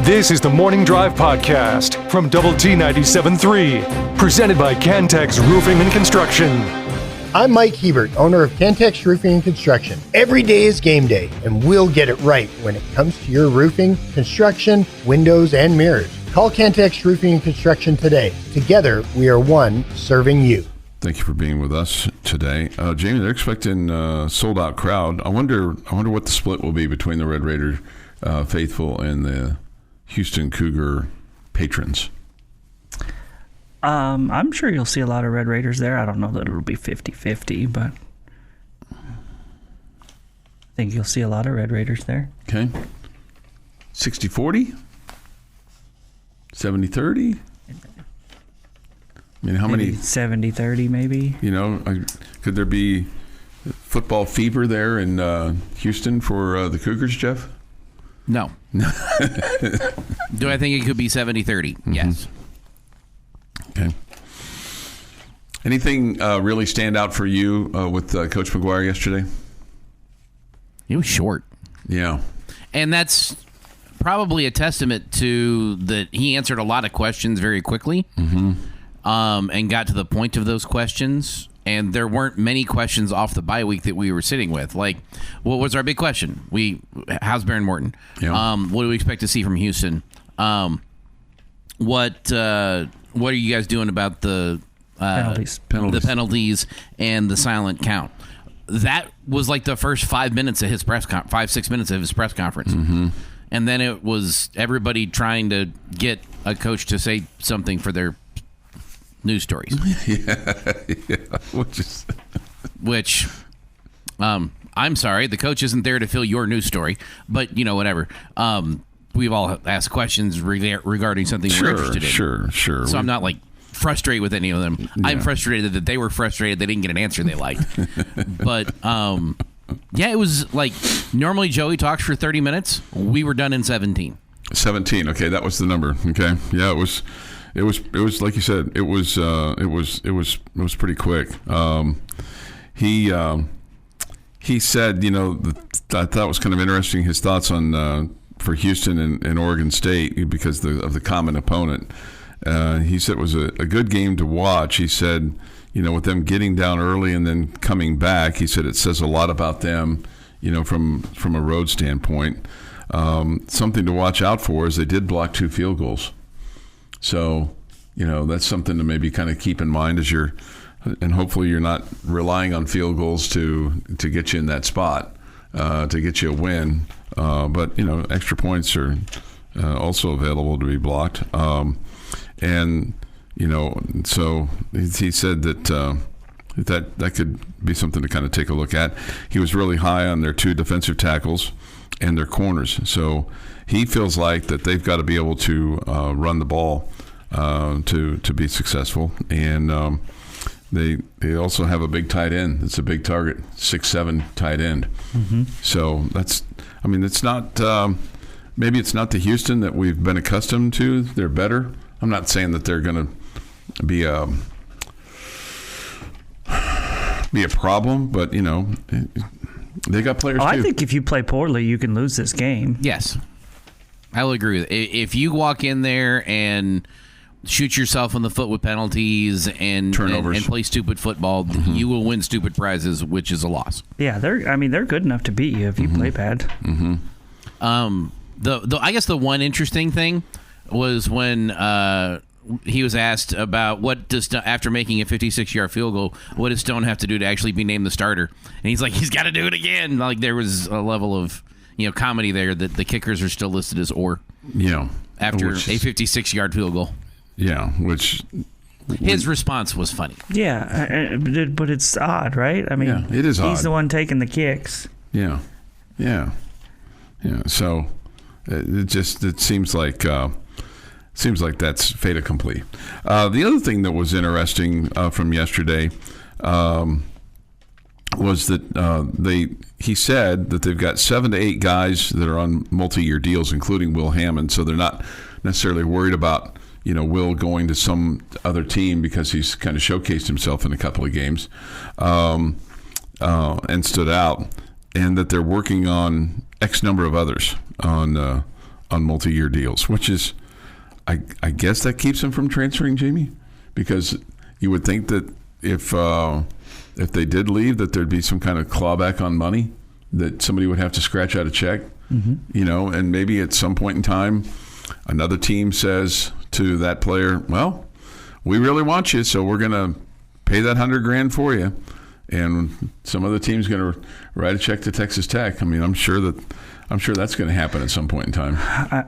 This is the Morning Drive Podcast from Double T 97.3, presented by Cantex Roofing and Construction. I'm Mike Hebert, owner of Cantex Roofing and Construction. Every day is game day, and we'll get it right when it comes to your roofing, construction, windows, and mirrors. Call Cantex Roofing and Construction today. Together, we are one serving you. Thank you for being with us today. Jamie, they're expecting a sold-out crowd. I wonder what the split will be between the Red Raider faithful and the Houston Cougar patrons. I'm sure you'll see a lot of Red Raiders there. I don't know that it'll be 50-50, but I think you'll see a lot of Red Raiders there. Okay. 60-40? 70-30? I mean, how Maybe many? 70-30, maybe. You know, could there be football fever there in Houston for the Cougars, Jeff? No. Do I think it could be 70-30? Mm-hmm. Yes. Okay. Anything really stand out for you with Coach McGuire yesterday? He was short. Yeah. And that's probably a testament to that he answered a lot of questions very quickly, and got to the point of those questions. And there weren't many questions off the bye week that we were sitting with. Like, what was our big question? How's Baron Morton? Yeah. What do we expect to see from Houston? What are you guys doing about the penalties and the silent count? That was like the first 5 minutes of his 5-6 minutes of his press conference. Mm-hmm. And then it was everybody trying to get a coach to say something for their news stories. Which I'm sorry, the coach isn't there to fill your news story, but whatever. We've all asked questions regarding something we're interested in. Sure. So I'm not like frustrated with any of them. Yeah. I'm frustrated that they were frustrated they didn't get an answer they liked. But it was like normally Joey talks for 30 minutes. We were done in 17. 17. Okay, that was the number. Okay, yeah, it was like you said. It was pretty quick. He said, I thought was kind of interesting his thoughts on for Houston and Oregon State because of the common opponent. He said it was a good game to watch. He said, with them getting down early and then coming back, he said it says a lot about them, from a road standpoint. Something to watch out for is they did block 2 field goals. So, that's something to maybe kind of keep in mind as and hopefully you're not relying on field goals to get you in that spot, to get you a win. But, extra points are also available to be blocked. So he said that could be something to kind of take a look at. He was really high on their 2 defensive tackles and their corners. So he feels like that they've got to be able to run the ball to be successful. And they also have a big tight end. It's a big target, 6'7" tight end. Mm-hmm. So it's not maybe it's not the Houston that we've been accustomed to. They're better. I'm not saying that they're going to be a problem, but they got players too. I think if you play poorly, you can lose this game. Yes, I will agree with it. If you walk in there and shoot yourself in the foot with penalties and turnovers and play stupid football, you will win stupid prizes, which is a loss. Yeah, they're good enough to beat you if you play bad. Mm-hmm. I guess the one interesting thing was when he was asked about what does after making a 56-yard field goal, what does Stone have to do to actually be named the starter? And he's like, he's got to do it again. Like there was a level of comedy there that the kickers are still listed as after a 56-yard field goal. Yeah, which his response was funny. Yeah, but it's odd, right? I mean, it is odd. He's the one taking the kicks. Yeah. So it seems like that's fait accompli. The other thing that was interesting from yesterday was that he said that they've got 7 to 8 guys that are on multi-year deals, including Will Hammond. So they're not necessarily worried about Will going to some other team because he's kind of showcased himself in a couple of games and stood out, and that they're working on X number of others on on multi-year deals, which is, I guess that keeps them from transferring, Jamie, because you would think that if they did leave, that there'd be some kind of clawback on money, that somebody would have to scratch out a check, and maybe at some point in time, another team says to that player, well, we really want you, so we're going to pay that $100,000 for you. And some other team's going to write a check to Texas Tech. I mean, I'm sure that's going to happen at some point in time.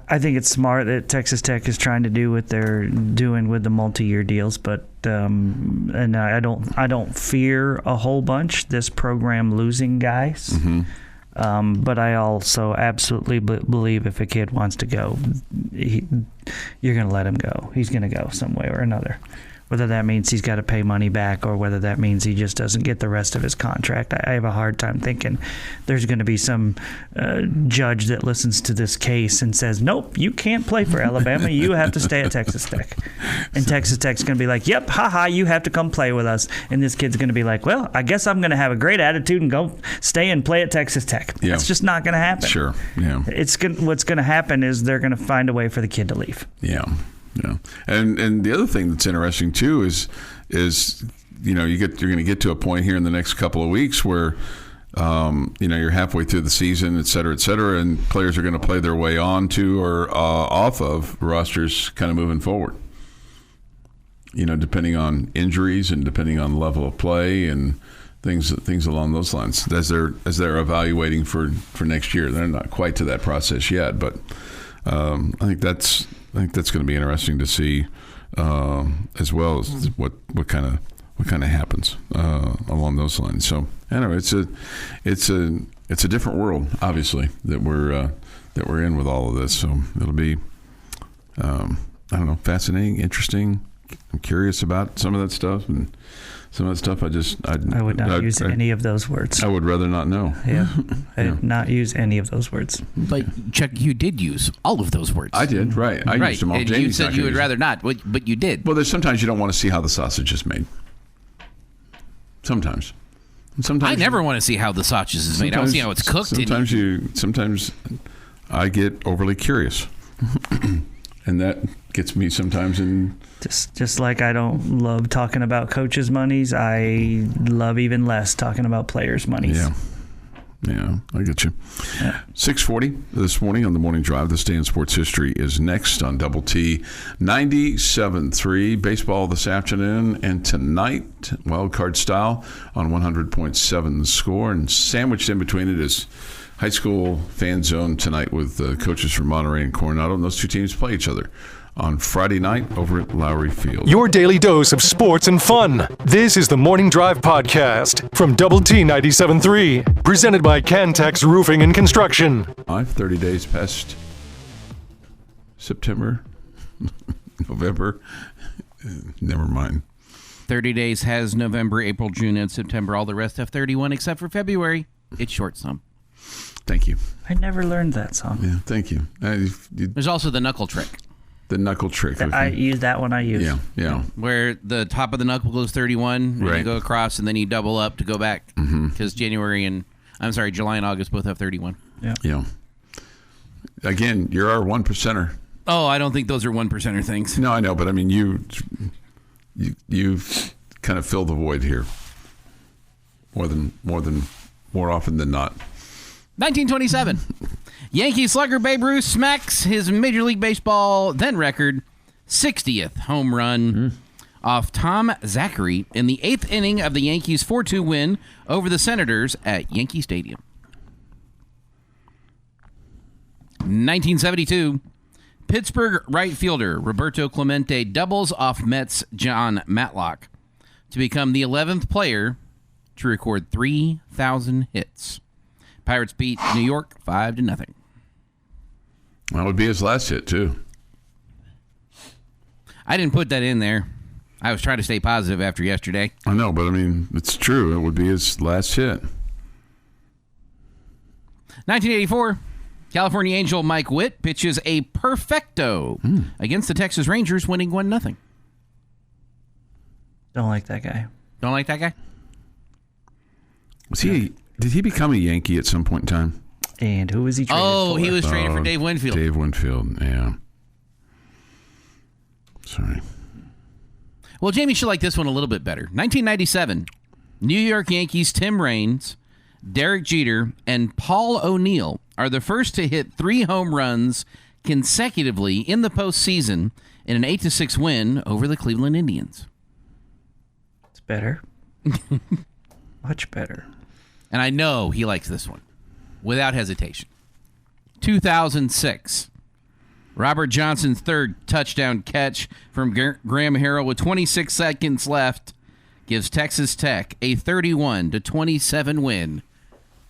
I think it's smart that Texas Tech is trying to do what they're doing with the multi-year deals, but and I don't fear a whole bunch this program losing guys. But I also absolutely believe if a kid wants to go, you're going to let him go. He's going to go some way or another. Whether that means he's got to pay money back or whether that means he just doesn't get the rest of his contract. I have a hard time thinking there's going to be some judge that listens to this case and says, nope, you can't play for Alabama. You have to stay at Texas Tech. And Texas Tech's going to be like, yep, haha, you have to come play with us. And this kid's going to be like, well, I guess I'm going to have a great attitude and go stay and play at Texas Tech. Yeah. That's just not going to happen. Sure, yeah. What's going to happen is they're going to find a way for the kid to leave. Yeah. Yeah, and the other thing that's interesting too is you're going to get to a point here in the next couple of weeks where you're halfway through the season, et cetera, and players are going to play their way on to or off of rosters, kind of moving forward. Depending on injuries and depending on level of play and things along those lines. As they're evaluating for next year, they're not quite to that process yet, but I think that's going to be interesting to see, as well as what kind of happens along those lines. So anyway, it's a different world, obviously, that we're in with all of this. So it'll be fascinating, interesting. I'm curious about some of that stuff, and some of that stuff I would not use any of those words. I would rather not know. Yeah, I did not use any of those words. But Chuck, you did use all of those words. I did, right? I used them all. And you said you would rather not, but you did. Well, there's sometimes you don't want to see how the sausage is made. Sometimes. I never want to see how the sausage is made. I want to see how it's cooked. Sometimes I get overly curious, and that gets me sometimes in. Just like I don't love talking about coaches' monies, I love even less talking about players' monies. Yeah, I get you. Yeah. 6:40 this morning on the Morning Drive. This day in sports history is next on Double T 97.3. Baseball this afternoon and tonight, wild card style on 100.7 The Score. And sandwiched in between it is high school fan zone tonight with coaches from Monterey and Coronado. And those two teams play each other on Friday night over at Lowry Field. Your daily dose of sports and fun. This is the Morning Drive Podcast from Double T 97.3, presented by Cantex Roofing and Construction. 30 days past September, November, never mind. 30 days has November, April, June, and September. All the rest have 31 except for February. It's short some. Thank you. I never learned that song. Yeah, thank you. There's also the knuckle trick. The knuckle trick. I use that one. I use. Yeah. Where the top of the knuckle goes 31, and you go across, and then you double up to go back. Because July and August both have 31. Yeah. Again, you're our 1%er. Oh, I don't think those are 1%er things. No, I know, but I mean, you've kind of filled the void here. More often than not. 1927. Yankee slugger Babe Ruth smacks his Major League Baseball then record 60th home run off Tom Zachary in the 8th inning of the Yankees' 4-2 win over the Senators at Yankee Stadium. 1972. Pittsburgh right fielder Roberto Clemente doubles off Mets' John Matlock to become the 11th player to record 3,000 hits. Pirates beat New York 5-0. That would be his last hit, too. I didn't put that in there. I was trying to stay positive after yesterday. I know, but I mean, it's true. It would be his last hit. 1984. California Angel Mike Witt pitches a perfecto against the Texas Rangers, winning 1-0. Don't like that guy. Don't like that guy? Did he become a Yankee at some point in time? And who was he traded for? Oh, he was traded for Dave Winfield. Dave Winfield, yeah. Sorry. Well, Jamie should like this one a little bit better. 1997, New York Yankees' Tim Raines, Derek Jeter, and Paul O'Neill are the first to hit 3 home runs consecutively in the postseason in an 8-6 win over the Cleveland Indians. It's better. Much better. And I know he likes this one, without hesitation. 2006, Robert Johnson's third touchdown catch from Graham Harrell with 26 seconds left gives Texas Tech a 31-27 win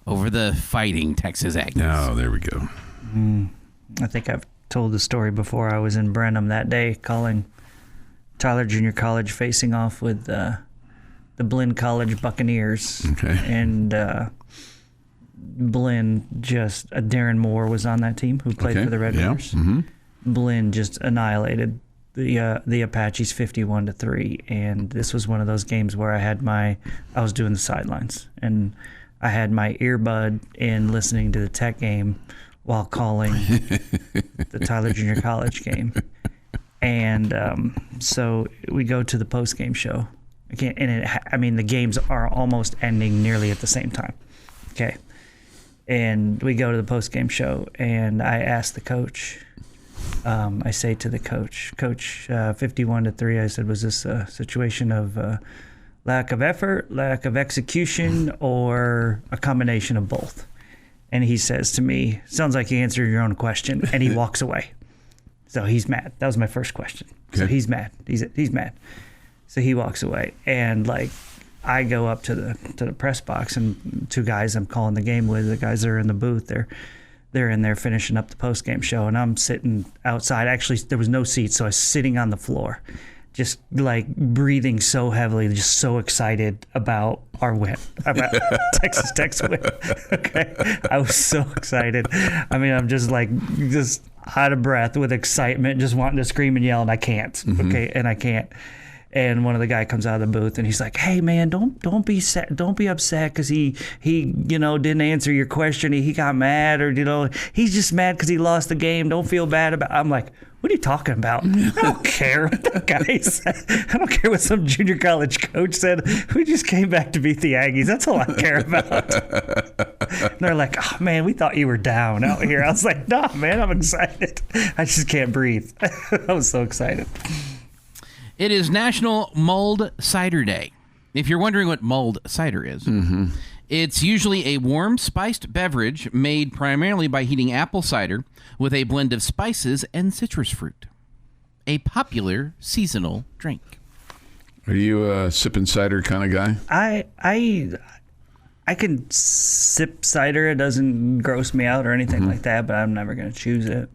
over the Fighting Texas Aggies. Oh, there we go. I think I've told the story before. I was in Brenham that day calling Tyler Junior College facing off with the Blinn College Buccaneers. Okay. And Blinn Darren Moore was on that team who played for the Red Raiders. Mm-hmm. Blinn just annihilated the Apaches 51-3, and this was one of those games where I was doing the sidelines, and I had my earbud in listening to the Tech game while calling the Tyler Junior College game. And so we go to the post-game show. The games are almost ending nearly at the same time. Okay. And we go to the post-game show, and I ask the coach, I say to the coach, 51-3, I said, was this a situation of lack of effort, lack of execution, or a combination of both? And he says to me, sounds like you answered your own question, and he walks away. So he's mad. That was my first question. Okay. So he's mad. He's mad. So he walks away, and I go up to the press box, and 2 guys I'm calling the game with, the guys that are in the booth, they're in there finishing up the post game show, and I'm sitting outside. Actually, there was no seats, so I was sitting on the floor, just breathing so heavily, just so excited about our win, about Texas Tech's win. Okay, I was so excited. I'm just out of breath with excitement, just wanting to scream and yell, and I can't. Mm-hmm. Okay, and I can't. And one of the guy comes out of the booth, and he's like, "Hey man, don't be sad, don't be upset because he didn't answer your question. He got mad, or he's just mad because he lost the game. Don't feel bad about." I'm like, "What are you talking about? I don't care what that guy said. I don't care what some junior college coach said. We just came back to beat the Aggies. That's all I care about." And they're like, "Oh man, we thought you were down out here." I was like, "Nah, man, I'm excited. I just can't breathe." I was so excited. It is National Mulled Cider Day. If you're wondering what mulled cider is, mm-hmm. It's usually a warm, spiced beverage made primarily by heating apple cider with a blend of spices and citrus fruit. A popular seasonal drink. Are you a sipping cider kind of guy? I can sip cider. It doesn't gross me out or anything like that, but I'm never going to choose it.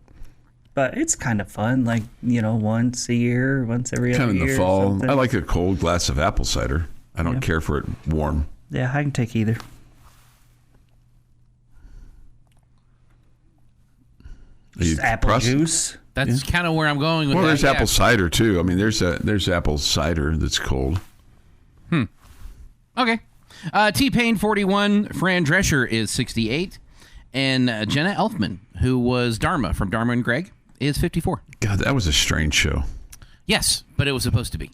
But it's kind of fun, once a year, once every other year. Kind of in the fall. I like a cold glass of apple cider. I don't care for it warm. Yeah, I can take either. Just apple juice. That's kind of where I'm going with that. Well, there's apple cider, too. There's apple cider that's cold. Okay. T-Pain, 41. Fran Drescher is 68. And Jenna Elfman, who was Dharma from Dharma and Greg, is 54. God, that was a strange show. Yes, but it was supposed to be.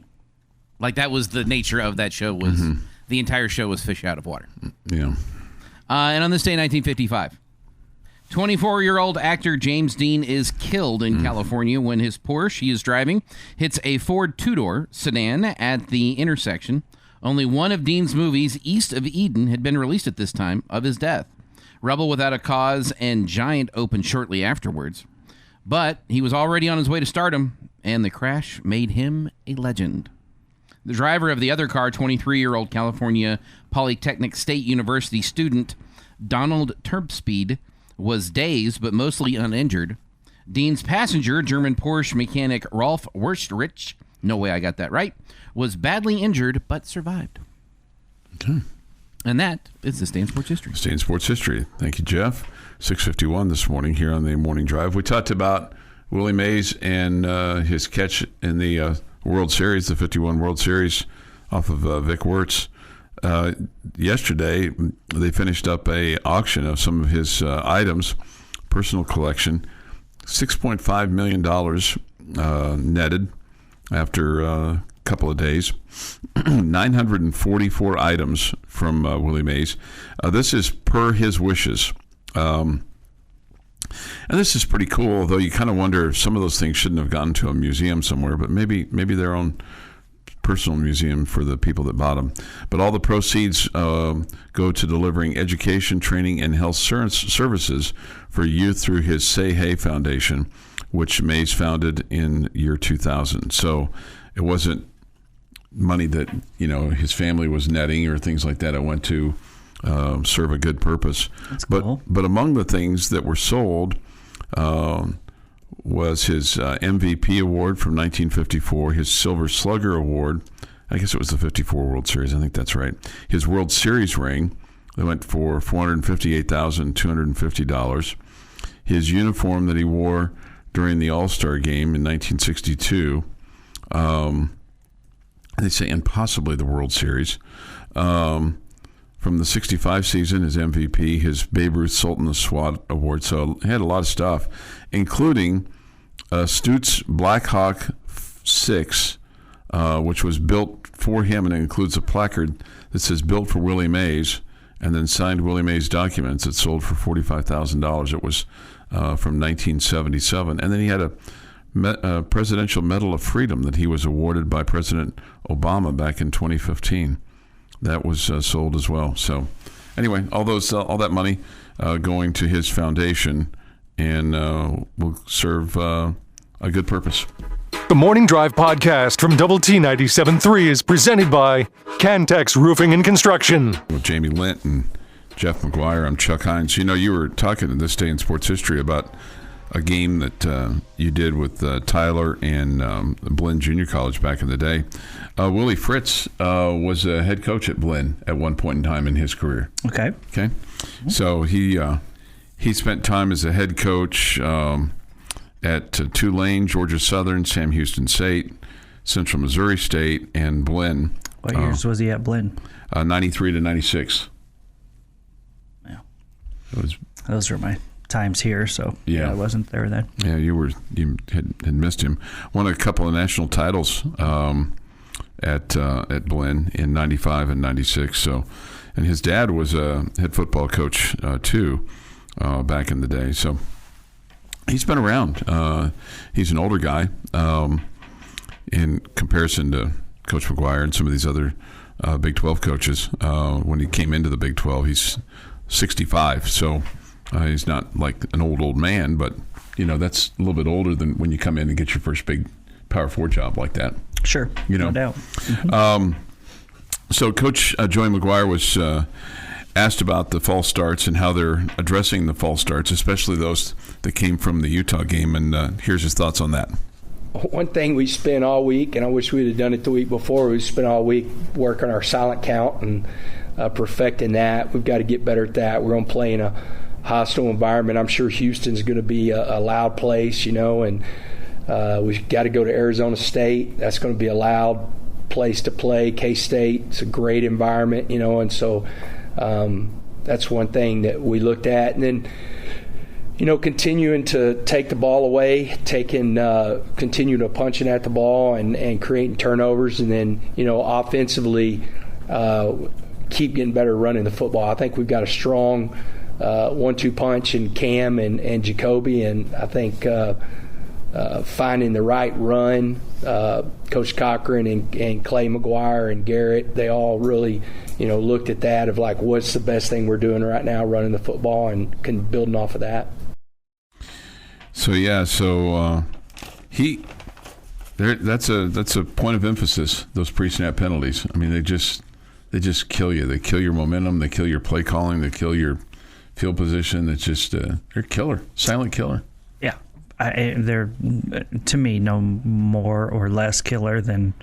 That was the nature of that show. Was the entire show was fish out of water. Yeah. And on this day, 1955, 24-year-old actor James Dean is killed in California when his Porsche he is driving hits a Ford two-door sedan at the intersection. Only one of Dean's movies, East of Eden, had been released at this time of his death. Rebel Without a Cause and Giant opened shortly afterwards. But he was already on his way to stardom, and the crash made him a legend. The driver of the other car, 23-year-old California Polytechnic State University student Donald Terpspeed, was dazed but mostly uninjured. Dean's passenger, German Porsche mechanic Rolf Wurstrich, no way I got that right, was badly injured but survived. Okay. And that is this day in sports history. Stay in sports history. Thank you, Jeff. 6:51 this morning here on the Morning Drive. We talked about Willie Mays and his catch in the World Series, the 51 World Series, off of Vic Wirtz. yesterday they finished up a auction of some of his items, personal collection, $6.5 million netted after a couple of days. 944 items from Willie Mays. This is per his wishes. And this is pretty cool, though you kind of wonder if some of those things shouldn't have gone to a museum somewhere, but maybe their own personal museum for the people that bought them. But all the proceeds go to delivering education, training, and health services for youth through his Say Hey Foundation, which Mays founded in year 2000. So it wasn't money that his family was netting or things like that. It went to serve a good purpose. That's cool. But among the things that were sold was his MVP award from 1954, his Silver Slugger Award. I guess it was the 54 World Series. I think that's right. His World Series ring, that went for $458,250. His uniform that he wore during the All-Star game in 1962. They say, and possibly the World Series. From the 65 season, his MVP, his Babe Ruth Sultan of SWAT Award. So he had a lot of stuff, including Stutz Black Hawk 6, which was built for him, and it includes a placard that says "Built for Willie Mays," and then signed Willie Mays documents. It sold for $45,000. It was from 1977. And then he had a Presidential Medal of Freedom that he was awarded by President Obama back in 2015. That was sold as well. So anyway, all that money going to his foundation and will serve a good purpose. The Morning Drive podcast from Double T 97.3 is presented by Cantex Roofing and Construction. With Jamie Lent and Jeff McGuire, I'm Chuck Heinz. You were talking in This Day in Sports History about a game that you did with Tyler and Blinn Junior College back in the day. Willie Fritz was a head coach at Blinn at one point in time in his career. Okay. So he spent time as a head coach at Tulane, Georgia Southern, Sam Houston State, Central Missouri State, and Blinn. What years was he at Blinn? 93 to 96. Yeah. Those were my times here, so I wasn't there then. Yeah, you had missed him. Won a couple of national titles at Blinn in 95 and 96. So, and his dad was a head football coach too back in the day. So he's been around. He's an older guy in comparison to Coach McGuire and some of these other Big 12 coaches. When he came into the Big 12, he's 65. So. He's not like an old man, but that's a little bit older than when you come in and get your first big Power 4 job like that. Sure, no doubt. So Coach Joey McGuire was asked about the false starts and how they're addressing the false starts, especially those that came from the Utah game, and here's his thoughts on that. One thing we spent all week, and I wish we'd have done it the week before, we spent all week working our silent count and perfecting that. We've got to get better at that. We're going to play in a hostile environment. I'm sure Houston's going to be a loud place, and we've got to go to Arizona State. That's going to be a loud place to play. K-State, it's a great environment, and so that's one thing that we looked at. And then, continuing to take the ball away, continue to punching at the ball and creating turnovers, and then, offensively keep getting better running the football. I think we've got a strong 1-2 punch in Cam and Jacoby, and I think finding the right run, Coach Cochran and Clay McGuire and Garrett, they all really, looked at that of like, what's the best thing we're doing right now, running the football, and building off of that. So that's a point of emphasis. Those pre-snap penalties. I mean, they just kill you. They kill your momentum. They kill your play calling. They kill your field position. It's just they're killer, silent killer. Yeah, they're to me no more or less killer than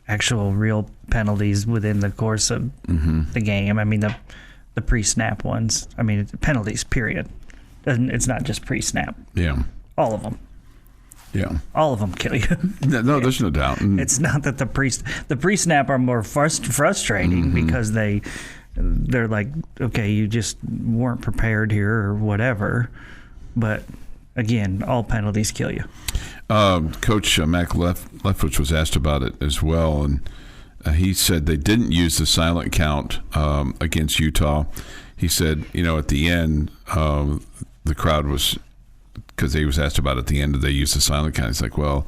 actual real penalties within the course of the game. I mean the pre-snap ones. I mean penalties. Period. It's not just pre-snap. Yeah, all of them. Yeah. All of them kill you. No, there's no doubt. And It's not that the pre-snap are more frustrating because they're like, okay, you just weren't prepared here or whatever. But again, all penalties kill you. Coach Mac Leftwich was asked about it as well, and he said they didn't use the silent count against Utah. He said, at the end, the crowd was, because he was asked about it at the end, did they use the silent count? He's like, well,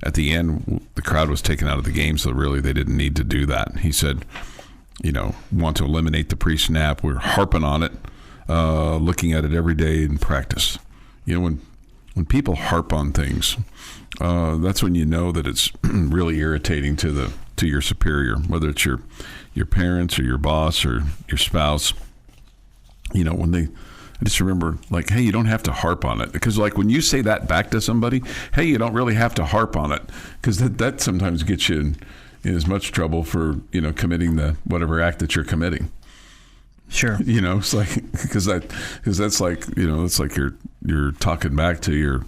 at the end, the crowd was taken out of the game, so really they didn't need to do that. He said, want to eliminate the pre-snap. We're harping on it, looking at it every day in practice. When people harp on things, that's when you know that it's really irritating to your superior, whether it's your parents or your boss or your spouse. I just remember, like, hey, you don't have to harp on it. Because, like, when you say that back to somebody, hey, you don't really have to harp on it. Because that sometimes gets you in as much trouble for, committing the whatever act that you're committing. Sure. It's like, because that's like, it's like you're talking back to your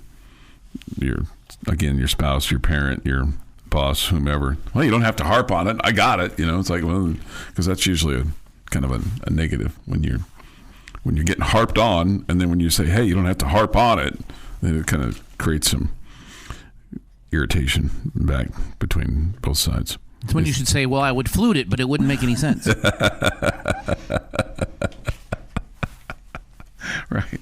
spouse, your parent, your boss, whomever. Well, you don't have to harp on it. I got it. It's like, well, because that's usually a kind of a negative when you're getting harped on, and then when you say, hey, you don't have to harp on it, then it kind of creates some irritation back between both sides. It's when you should say, well, I would flute it, but it wouldn't make any sense. Right.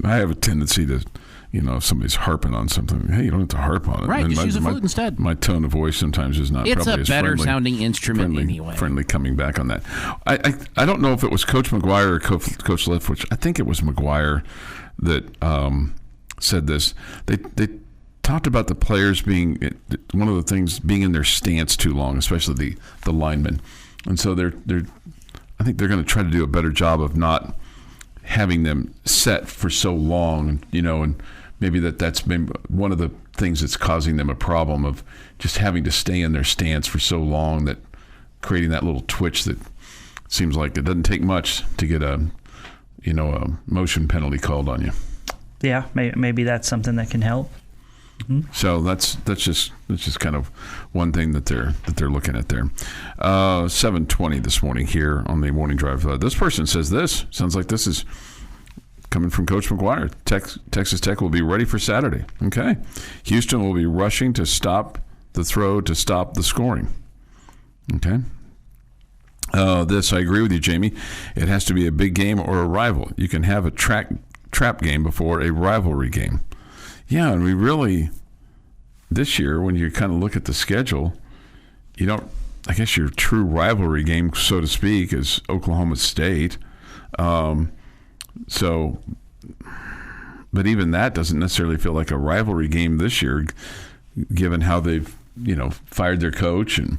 I have a tendency to, if somebody's harping on something, hey, you don't have to harp on it. Right, and just use a flute instead. My tone of voice sometimes is not it's probably a better as sounding instrument anyway. Friendly coming back on that. I don't know if it was Coach McGuire or Coach Leftwich. I think it was McGuire that said this. They talked about the players being, one of the things, being in their stance too long, especially the linemen. And so I think they're going to try to do a better job of not having them set for so long, and maybe that's been one of the things that's causing them a problem of just having to stay in their stance for so long, that creating that little twitch that seems like it doesn't take much to get a motion penalty called on you. Yeah, maybe that's something that can help. Mm-hmm. So that's just kind of one thing that they're looking at there. 7:20 this morning here on the morning drive. This person says this sounds like this is coming from Coach McGuire. Texas Tech will be ready for Saturday. Okay, Houston will be rushing to stop the throw to stop the scoring. Okay. This, I agree with you, Jamie. It has to be a big game or a rival. You can have a trap game before a rivalry game. Yeah, and we really, this year, when you kind of look at the schedule, I guess your true rivalry game, so to speak, is Oklahoma State. But even that doesn't necessarily feel like a rivalry game this year, given how they've, fired their coach and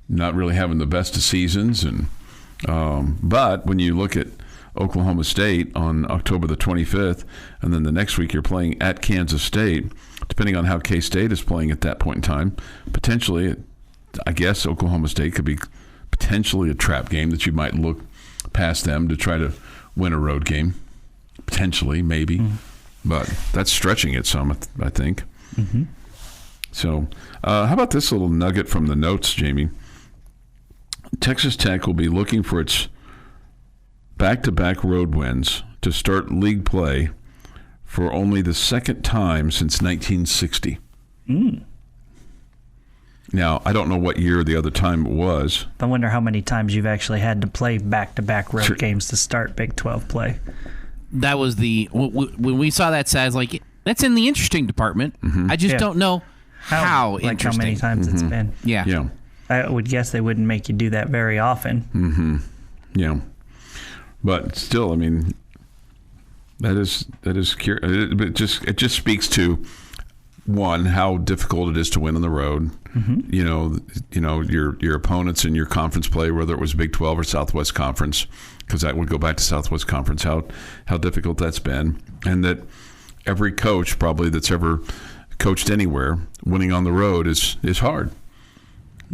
not really having the best of seasons. And but when you look at Oklahoma State on October the 25th, and then the next week you're playing at Kansas State, depending on how K-State is playing at that point in time, potentially, I guess Oklahoma State could be potentially a trap game that you might look past them to try to win a road game. Potentially, maybe. Mm-hmm. But that's stretching it some, I think. Mm-hmm. So how about this little nugget from the notes, Jamie? Texas Tech will be looking for its back-to-back road wins to start league play for only the second time since 1960. Now, I don't know what year the other time it was. I wonder how many times you've actually had to play back-to-back road games to start Big 12 play. That was when we saw that, I was like, that's in the interesting department. Mm-hmm. I just don't know how interesting. How many times it's been. Yeah. I would guess they wouldn't make you do that very often. Mm-hmm. Yeah. But still, I mean, that is curious. It just speaks to, one, how difficult it is to win on the road. Mm-hmm. Your opponents in your conference play, whether it was Big 12 or Southwest Conference, because that would go back to Southwest Conference, how difficult that's been, and that every coach probably that's ever coached anywhere, winning on the road is hard.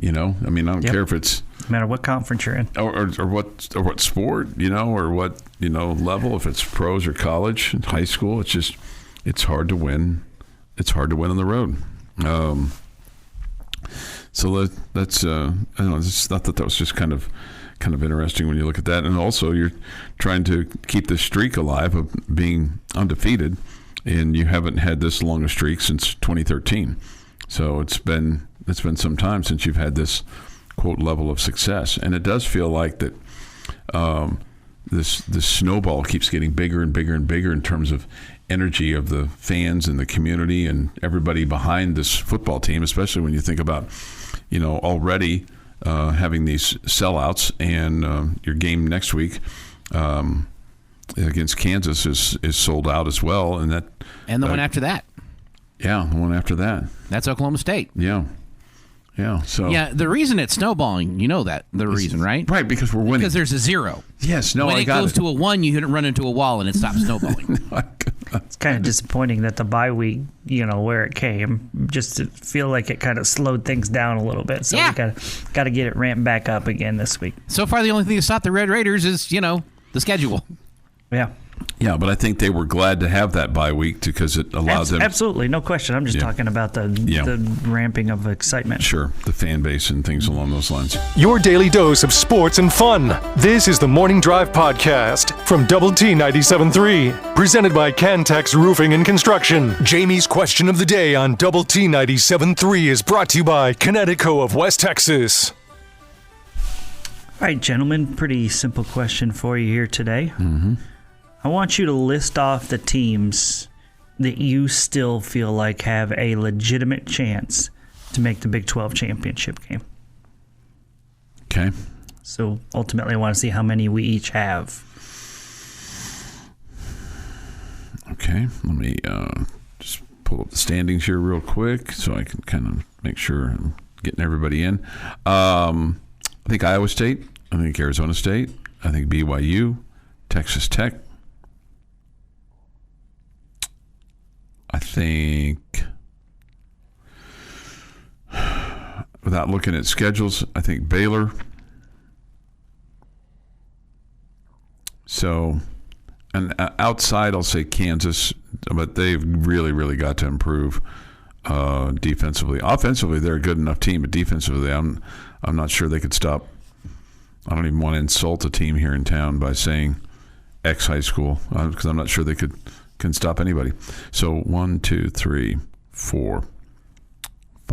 I mean, I don't care if it's no matter what conference you're in, or what sport, or what level, if it's pros or college, high school. It's hard to win it's hard to win on the road. So that's I don't know. It's not that was just kind of interesting when you look at that, and also you're trying to keep this streak alive of being undefeated, and you haven't had this long a streak since 2013. So it's been some time since you've had this quote level of success, and it does feel like that this snowball keeps getting bigger and bigger and bigger in terms of energy of the fans and the community and everybody behind this football team, especially when you think about, already having these sellouts, and your game next week against Kansas is sold out as well, and the one after that. Yeah, the one after that. That's Oklahoma State. Yeah. Yeah. So the reason it's snowballing, the reason, right? Right, because we're winning. Because there's a 0. Yes, no, when I got it. When it goes to a 1, you run into a wall and it stops snowballing. It's kind of disappointing that the bye week, where it came, just to feel like it kind of slowed things down a little bit. So we got to get it ramped back up again this week. So far, the only thing that stopped the Red Raiders is, the schedule. Yeah. Yeah, but I think they were glad to have that bye week because it allowed them. Absolutely, no question. I'm just talking about the ramping of excitement. Sure, the fan base and things along those lines. Your daily dose of sports and fun. This is the Morning Drive Podcast from Double T 97.3, presented by Cantex Roofing and Construction. Jamie's question of the day on Double T 97.3 is brought to you by Connecticut of West Texas. All right, gentlemen, pretty simple question for you here today. Mm-hmm. I want you to list off the teams that you still feel like have a legitimate chance to make the Big 12 championship game. Okay. So ultimately, I want to see how many we each have. Okay. Let me just pull up the standings here real quick so I can kind of make sure I'm getting everybody in. I think Iowa State. I think Arizona State. I think BYU. Texas Tech. I think, without looking at schedules, I think Baylor. So, and outside, I'll say Kansas, but they've really, really got to improve defensively. Offensively, they're a good enough team, but defensively, I'm not sure they could stop. I don't even want to insult a team here in town by saying X high school, because I'm not sure they can stop anybody. So 1, 2, 3, 4,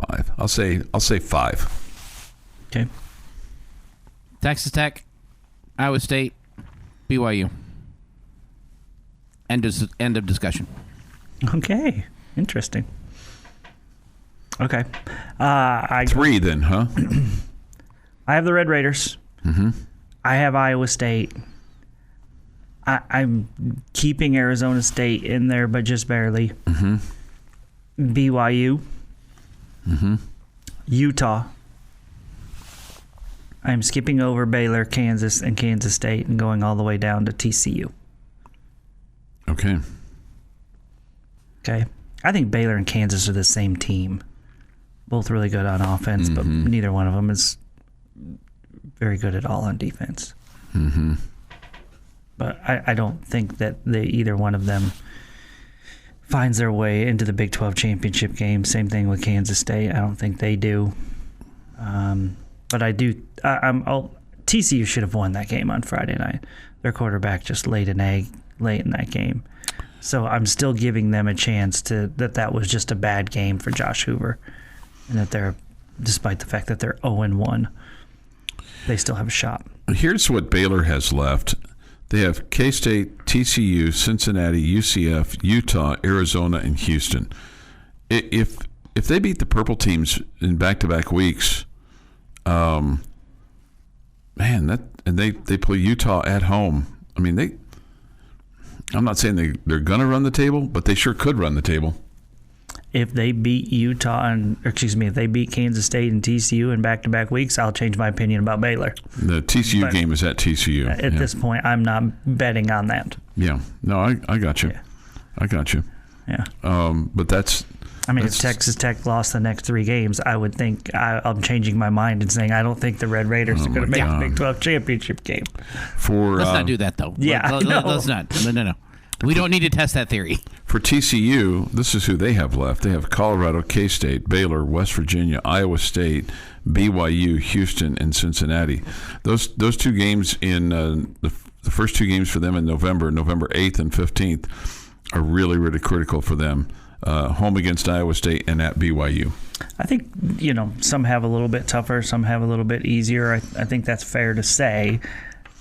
5. I'll say 5. Okay. Texas Tech, Iowa State, BYU. End of discussion. Okay. Interesting. Okay. 3 then, huh? I have the Red Raiders. Mm-hmm. I have Iowa State. I'm keeping Arizona State in there, but just barely. Mm-hmm. BYU. Mm-hmm. Utah. I'm skipping over Baylor, Kansas, and Kansas State and going all the way down to TCU. Okay. Okay. I think Baylor and Kansas are the same team. Both really good on offense, but neither one of them is very good at all on defense. Mm-hmm. But I don't think that either one of them finds their way into the Big 12 championship game. Same thing with Kansas State. I don't think they do. But I do. TCU should have won that game on Friday night. Their quarterback just laid an egg late in that game. So I'm still giving them a chance that was just a bad game for Josh Hoover, and that they're, despite the fact that they're 0-1, they still have a shot. Here's what Baylor has left. They have K-State, TCU, Cincinnati, UCF, Utah, Arizona, and Houston. If they beat the purple teams in back-to-back weeks, and they play Utah at home. I mean, I'm not saying they're going to run the table, but they sure could run the table. If they beat if they beat Kansas State and TCU in back-to-back weeks, I'll change my opinion about Baylor. The TCU game is at TCU. At this point, I'm not betting on that. Yeah. No, I got you. Yeah. I got you. Yeah. But that's... if Texas Tech lost the next 3 games, I would think I'm changing my mind and saying I don't think the Red Raiders are going to make the Big 12 championship game. Let's not do that, though. Yeah, let's not. No. We don't need to test that theory. For TCU, this is who they have left. They have Colorado, K-State, Baylor, West Virginia, Iowa State, BYU, Houston, and Cincinnati. Those two games in the first two games for them in November 8th and 15th, are really, really critical for them. Home against Iowa State and at BYU. I think, some have a little bit tougher, some have a little bit easier. I think that's fair to say.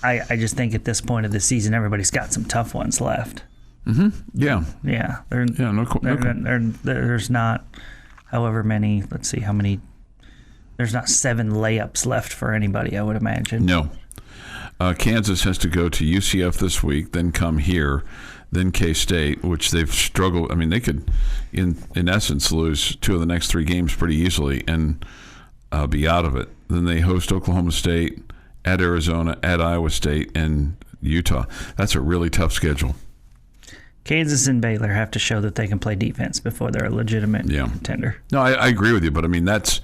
I just think at this point of the season, everybody's got some tough ones left. Mm-hmm. Yeah. Yeah. There's not however many, let's see how many, there's not 7 layups left for anybody, I would imagine. No. Kansas has to go to UCF this week, then come here, then K-State, which they've struggled. I mean, they could, in essence, lose 2 of the next 3 games pretty easily and be out of it. Then they host Oklahoma State, at Arizona, at Iowa State, and Utah. That's a really tough schedule. Kansas and Baylor have to show that they can play defense before they're a legitimate contender. No, I agree with you, but I mean, that's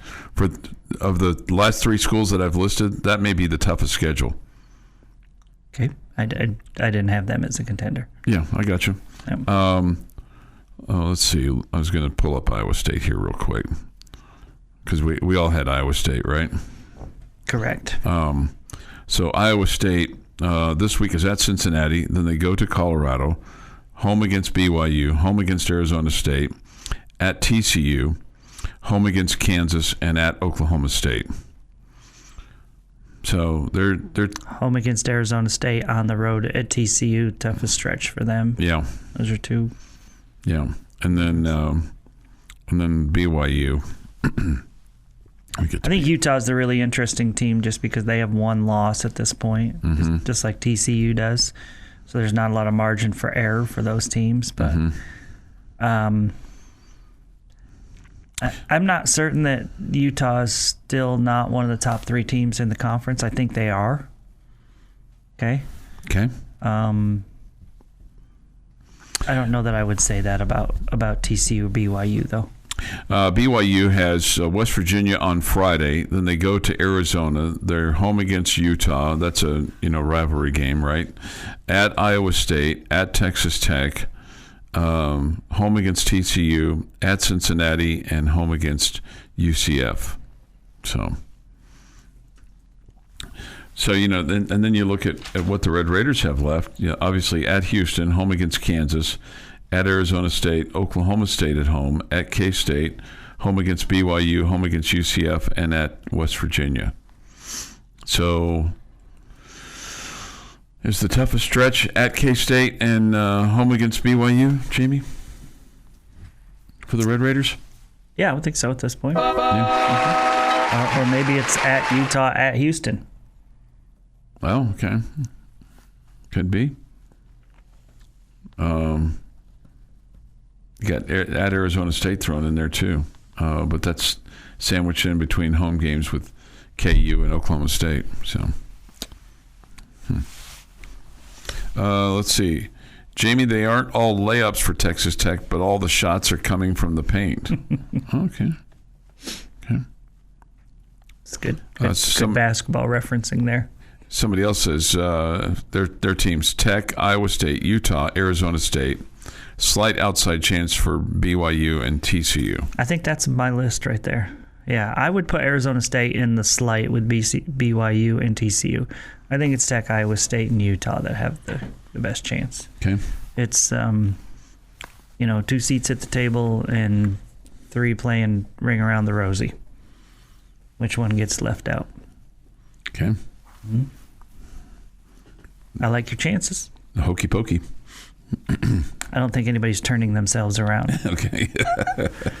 of the last 3 schools that I've listed, that may be the toughest schedule. Okay. I didn't have them as a contender. Yeah, I got you. Yep. Let's see. I was going to pull up Iowa State here real quick because we all had Iowa State, right? Correct. So Iowa State this week is at Cincinnati. Then they go to Colorado, home against BYU, home against Arizona State, at TCU, home against Kansas, and at Oklahoma State. So they're home against Arizona State, on the road at TCU. Toughest stretch for them. Yeah, those are 2. Yeah, and then BYU. I think Utah's the really interesting team just because they have 1 loss at this point, just like TCU does. So there's not a lot of margin for error for those teams. But I'm not certain that Utah is still not one of the top 3 teams in the conference. I think they are. Okay. I don't know that I would say that about TCU or BYU, though. BYU has West Virginia on Friday. Then they go to Arizona. They're home against Utah. That's a rivalry game, right? At Iowa State, at Texas Tech, home against TCU, at Cincinnati, and home against UCF. So then you look at what the Red Raiders have left. Obviously at Houston, home against Kansas, at Arizona State, Oklahoma State at home, at K-State, home against BYU, home against UCF, and at West Virginia. So is the toughest stretch at K-State and home against BYU, Jamie, for the Red Raiders? Yeah, I would think so at this point. Yeah. Or maybe it's at Utah, at Houston. Well, okay. Could be. You got at Arizona State thrown in there too, but that's sandwiched in between home games with KU and Oklahoma State. So, let's see, Jamie. They aren't all layups for Texas Tech, but all the shots are coming from the paint. Okay. It's good. Good basketball referencing there. Somebody else says their teams: Tech, Iowa State, Utah, Arizona State. Slight outside chance for BYU and TCU. I think that's my list right there. Yeah, I would put Arizona State in the slight with BYU and TCU. I think it's Tech, Iowa State, and Utah that have the best chance. Okay. It's 2 seats at the table and 3 playing Ring Around the Rosie. Which one gets left out? Okay. Mm-hmm. I like your chances. The hokey pokey. I don't think anybody's turning themselves around. Okay.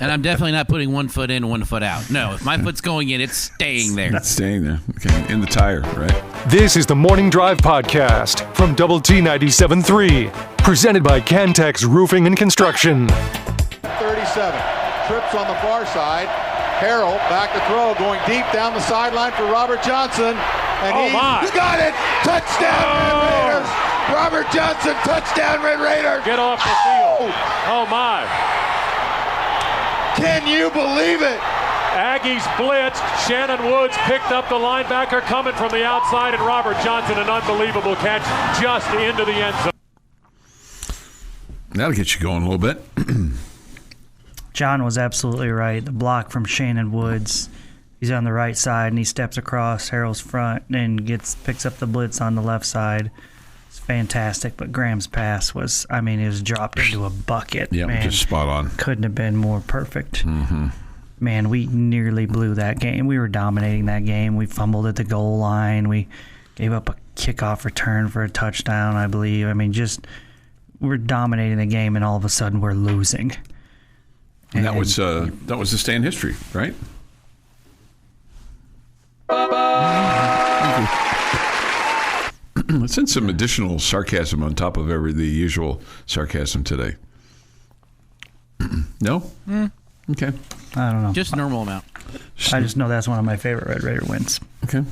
And I'm definitely not putting 1 foot in, 1 foot out. No, if my foot's going in, it's staying there. It's staying there. Okay. In the tire, right? This is the Morning Drive Podcast from Double T 97.3. Presented by Cantex Roofing and Construction. 37. Trips on the far side. Harrell back to throw, going deep down the sideline for Robert Johnson. And he got it! Touchdown, Red Raiders! Robert Johnson, touchdown, Red Raiders! Get off the field. Oh, my. Can you believe it? Aggies blitzed. Shannon Woods picked up the linebacker coming from the outside, and Robert Johnson, an unbelievable catch just into the end zone. That'll get you going a little bit. John was absolutely right. The block from Shannon Woods, he's on the right side, and he steps across Harrell's front and picks up the blitz on the left side. It's fantastic, but Graham's pass was, it was dropped into a bucket. Yeah, man. Just spot on. Couldn't have been more perfect. Mm-hmm. Man, we nearly blew that game. We were dominating that game. We fumbled at the goal line. We gave up a kickoff return for a touchdown, I believe. We're dominating the game, and all of a sudden we're losing. And that was the stay in history, right? Let's send some additional sarcasm on top of the usual sarcasm today. No? Okay. I don't know. Just normal amount. I just know that's one of my favorite Red Raider wins. Okay.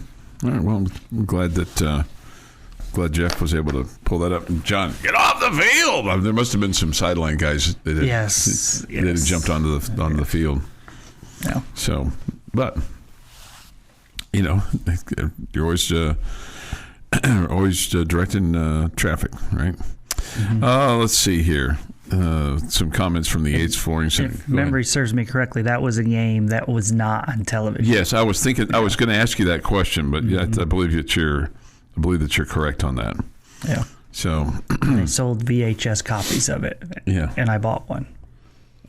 All right. Well, I'm glad that glad Jeff was able to pull that up. And John, get off the field! There must have been some sideline guys that had jumped onto the field. Yeah. So, but you're always directing traffic, right? Mm-hmm. Let's see here. Some comments from the Yates Flooring Center. If memory serves me correctly, that was a game that was not on television. Yes, I was thinking. I was going to ask you that question, but I believe that you're correct on that. Yeah. So they sold VHS copies of it. Yeah. And I bought one.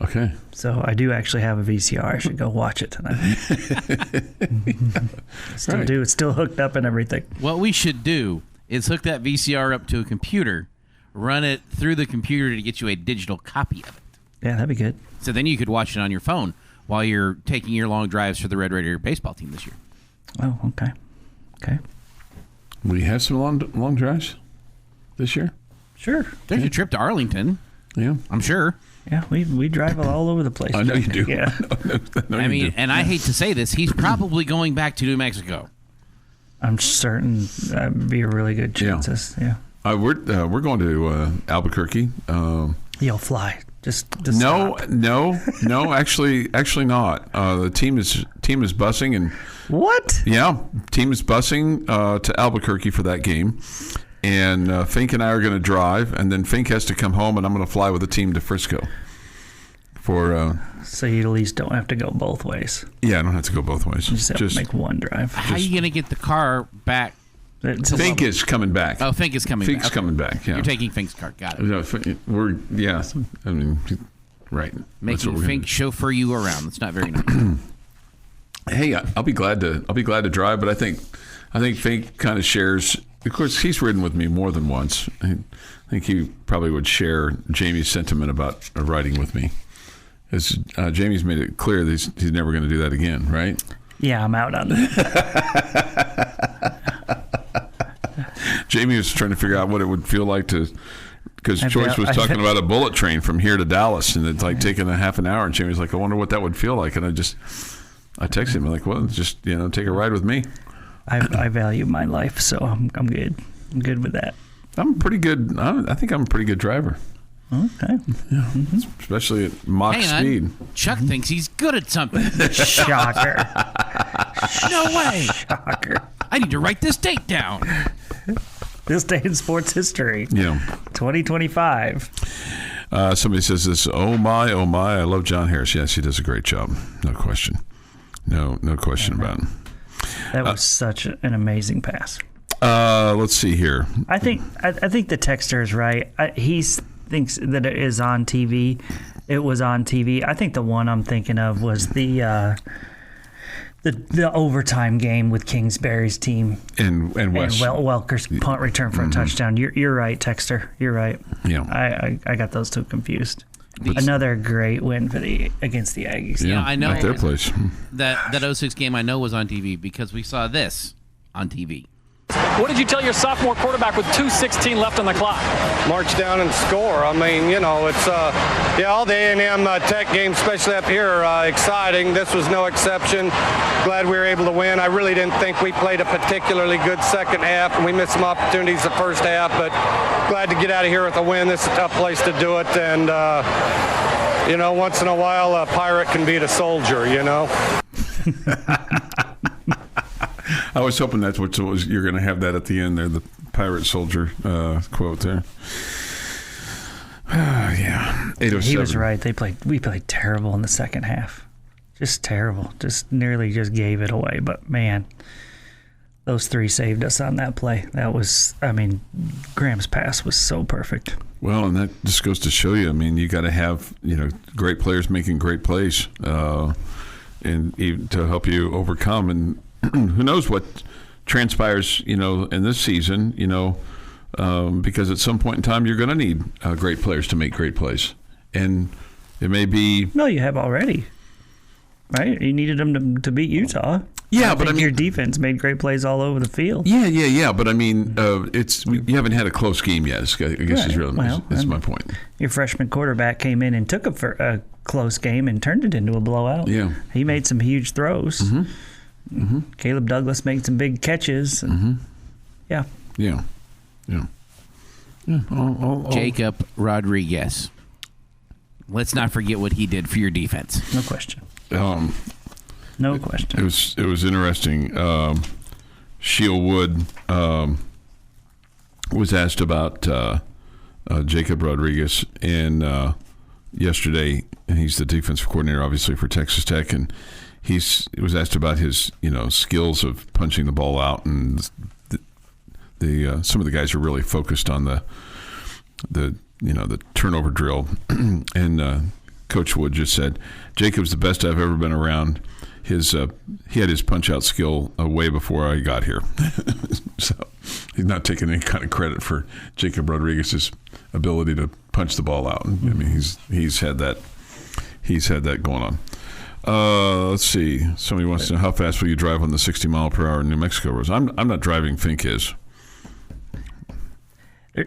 Okay. So I do actually have a VCR. I should go watch it tonight. Still do. It's still hooked up and everything. What we should do is hook that VCR up to a computer, run it through the computer to get you a digital copy of it. Yeah, that'd be good. So then you could watch it on your phone while you're taking your long drives for the Red Raider baseball team this year. Oh, okay. Okay. We have some long drives this year? Sure. There's a trip to Arlington. Yeah. I'm sure. Yeah, we drive all over the place. I know you do. Yeah. I mean, and I hate to say this, he's probably going back to New Mexico. I'm certain that'd be a really good chance. Yeah. We're going to Albuquerque. You'll fly. Just no, stop. no. Actually not. The team is busing and what? Yeah, team is busing to Albuquerque for that game, and Fink and I are going to drive, and then Fink has to come home, and I'm going to fly with the team to Frisco. So you at least don't have to go both ways. Yeah, I don't have to go both ways. You just have to make one drive. How are you going to get the car back? Fink is coming back. Oh, Fink is coming back. Fink's coming back, yeah. You're taking Fink's car. Got it. Right. Making Fink chauffeur you around. That's not very nice. Hey, I'll be glad to drive, but I think Fink kind of shares. Of course, he's ridden with me more than once. I think he probably would share Jamie's sentiment about riding with me. As Jamie's made it clear that he's never going to do that again, right? Yeah, I'm out on that. Jamie was trying to figure out what it would feel like because Joyce was talking about a bullet train from here to Dallas, and it's like taking a half an hour. And Jamie's like, I wonder what that would feel like. And I texted him, I'm like, well, just take a ride with me. I value my life, so I'm good. I'm good with that. I'm pretty good. I think I'm a pretty good driver. Okay. Yeah. Mm-hmm. Especially at Mach speed. Chuck thinks he's good at something. Shocker. No way. Shocker. I need to write this date down. This day in sports history. Yeah. 2025. Somebody says this, oh my, I love John Harris. Yes, he does a great job. No question. No question about it. That was such an amazing pass. Let's see here. I think the texter is right. He thinks that it is on TV. It was on TV. I think the one I'm thinking of was the overtime game with Kingsbury's team and West. And Welker's punt return for a touchdown. You're right, texter. You're right. Yeah. I got those two confused. Another great win against the Aggies. Yeah, I know. At their place. That 06 game I know was on TV because we saw this on TV. What did you tell your sophomore quarterback with 2:16 left on the clock? March down and score. I mean, it's all the A&M Tech games, especially up here, are exciting. This was no exception. Glad we were able to win. I really didn't think we played a particularly good second half, and we missed some opportunities the first half, but glad to get out of here with a win. This is a tough place to do it, and once in a while a pirate can beat a soldier, I was hoping that's what you're going to have that at the end there, the pirate soldier quote there. Yeah, 8:07. He was right. We played terrible in the second half. Just terrible. Just nearly just gave it away. But, man, those 3 saved us on that play. That was, Graham's pass was so perfect. Well, and that just goes to show you, you got to have, great players making great plays and even to help you overcome. And who knows what transpires, in this season, because at some point in time you're going to need great players to make great plays. And it may be... No, you have already. Right? You needed them to beat Utah. Yeah, but your defense made great plays all over the field. Yeah. But you haven't had a close game yet. I guess is my point. Your freshman quarterback came in and took a close game and turned it into a blowout. Yeah, he made some huge throws. Mm-hmm. Caleb Douglas made some big catches. And, Yeah. Jacob Rodriguez. Let's not forget what he did for your defense. No question. No question. It was interesting. Sheil Wood was asked about Jacob Rodriguez and yesterday, and he's the defensive coordinator, obviously, for Texas Tech, and he was asked about his skills of punching the ball out, and the some of the guys are really focused on the turnover drill, and Coach Wood just said, Jacob's the best I've ever been around. He had his punch-out skill way before I got here. So he's not taking any kind of credit for Jacob Rodriguez's ability to punch the ball out. He's had that going on. Let's see. Somebody wants to know, how fast will you drive on the 60-mile-per-hour New Mexico roads? I'm not driving. Fink is.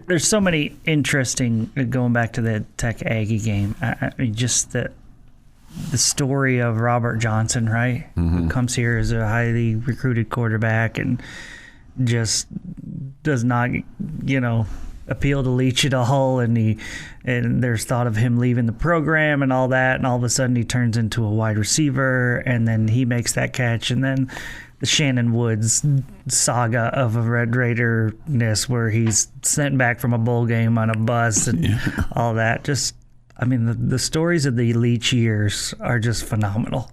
There's so many interesting, going back to the Tech Aggie game, just the story of Robert Johnson, right? Mm-hmm. Who comes here as a highly recruited quarterback and just does not, appeal to Leach at all, and there's thought of him leaving the program and all that, and all of a sudden he turns into a wide receiver, and then he makes that catch, and then the Shannon Woods saga of a Red Raider-ness where he's sent back from a bowl game on a bus and all that. Just, the stories of the Leach years are just phenomenal.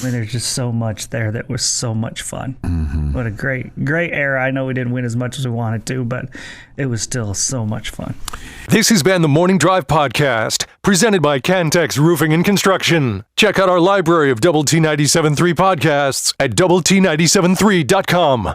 There's just so much there that was so much fun. Mm-hmm. What a great era. I know we didn't win as much as we wanted to, but it was still so much fun. This has been the Morning Drive Podcast, presented by Cantex Roofing and Construction. Check out our library of Double T 97.3 podcasts at doublet97.3.com.